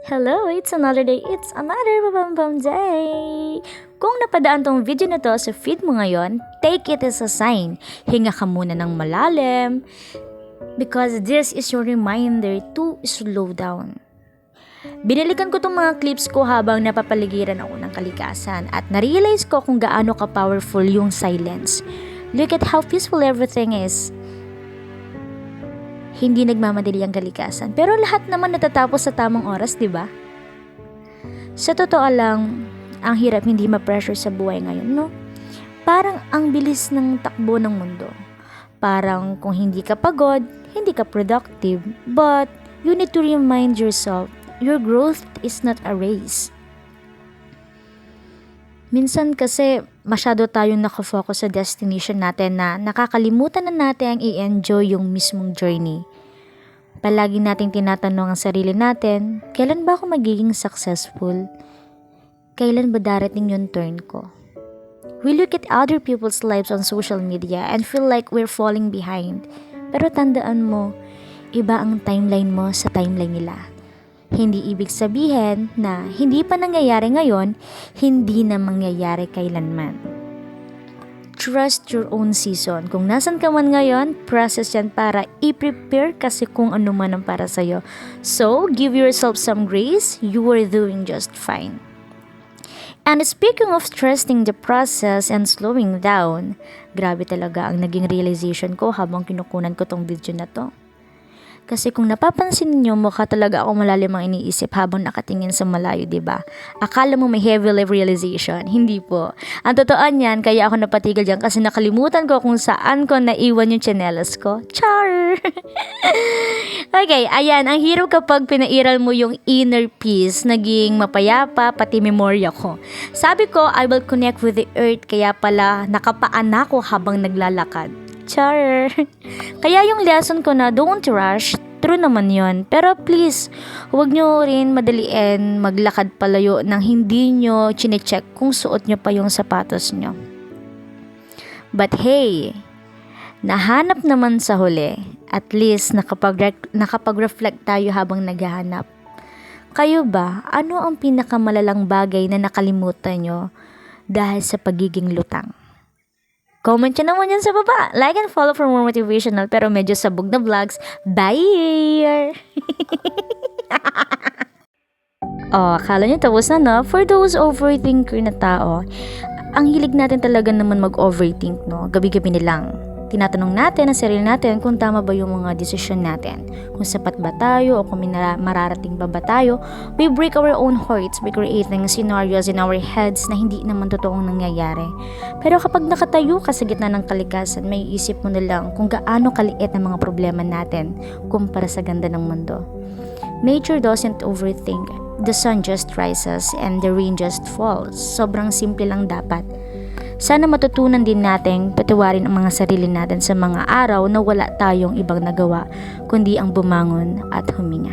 Hello, it's another day, it's another babambam day! Kung napadaan tong video na to sa feed mo ngayon, take it as a sign. Hinga ka muna ng malalim because this is your reminder to slow down. Binalikan ko tong mga clips ko habang napapaligiran ako ng kalikasan at narealize ko kung gaano ka-powerful yung silence. Look at how peaceful everything is. Hindi nagmamadali ang kalikasan. Pero lahat naman natatapos sa tamang oras, di ba? Sa totoo lang, ang hirap hindi ma-pressure sa buhay ngayon, no? Parang ang bilis ng takbo ng mundo. Parang kung hindi ka pagod, hindi ka productive. But you need to remind yourself, your growth is not a race. Minsan kasi masyado tayong nakafocus sa destination natin na nakakalimutan na natin ang i-enjoy yung mismong journey. Palagi nating tinatanong ang sarili natin, kailan ba ako magiging successful? Kailan ba darating yung turn ko? We look at other people's lives on social media and feel like we're falling behind. Pero tandaan mo, iba ang timeline mo sa timeline nila. Hindi ibig sabihin na hindi pa nangyayari ngayon, hindi na mangyayari kailanman. Trust your own season. Kung nasan ka man ngayon, process yan para i-prepare kasi kung ano man ang para sa'yo. So, give yourself some grace. You are doing just fine. And speaking of trusting the process and slowing down, grabe talaga ang naging realization ko habang kinukunan ko tong video na to. Kasi kung napapansin niyo, mukha talaga ako malalim ang iniisip habang nakatingin sa malayo, diba? Akala mo may heavy life realization. Hindi po. Ang totoo niyan, kaya ako napatigil dyan kasi nakalimutan ko kung saan ko naiwan yung tsinelas ko. Char! Okay, ayan. Ang hirap kapag pinairal mo yung inner peace, naging mapayapa, pati memorya ko. Sabi ko, I will connect with the earth, kaya pala nakapaan ako habang naglalakad. Char! Kaya yung lesson ko na don't rush, true naman yon. Pero please, huwag nyo rin madaliin maglakad palayo nang hindi nyo chinecheck kung suot nyo pa yung sapatos nyo. But hey, nahanap naman sa huli. At least nakapag-reflect tayo habang naghahanap. Kayo ba, ano ang pinakamalalang bagay na nakalimutan nyo dahil sa pagiging lutang? Comment nyo naman yan sa baba. Like and follow for more motivational pero medyo sabog na vlogs. Bye! Akala nyo tapos na, no? For those overthinker na tao, ang hilig natin talaga naman mag-overthink, no? Gabi-gabi na lang. Tinatanong natin ang sarili natin kung tama ba yung mga desisyon natin. Kung sapat ba tayo o kung mararating ba tayo. We break our own hearts by creating scenarios in our heads na hindi naman totoong nangyayari. Pero kapag nakatayo ka sa gitna ng kalikasan, may isip mo na lang kung gaano kaliit ang mga problema natin kumpara sa ganda ng mundo. Nature doesn't overthink. The sun just rises and the rain just falls. Sobrang simple lang dapat. Sana matutunan din nating patawarin ang mga sarili natin sa mga araw na wala tayong ibang nagawa kundi ang bumangon at huminga.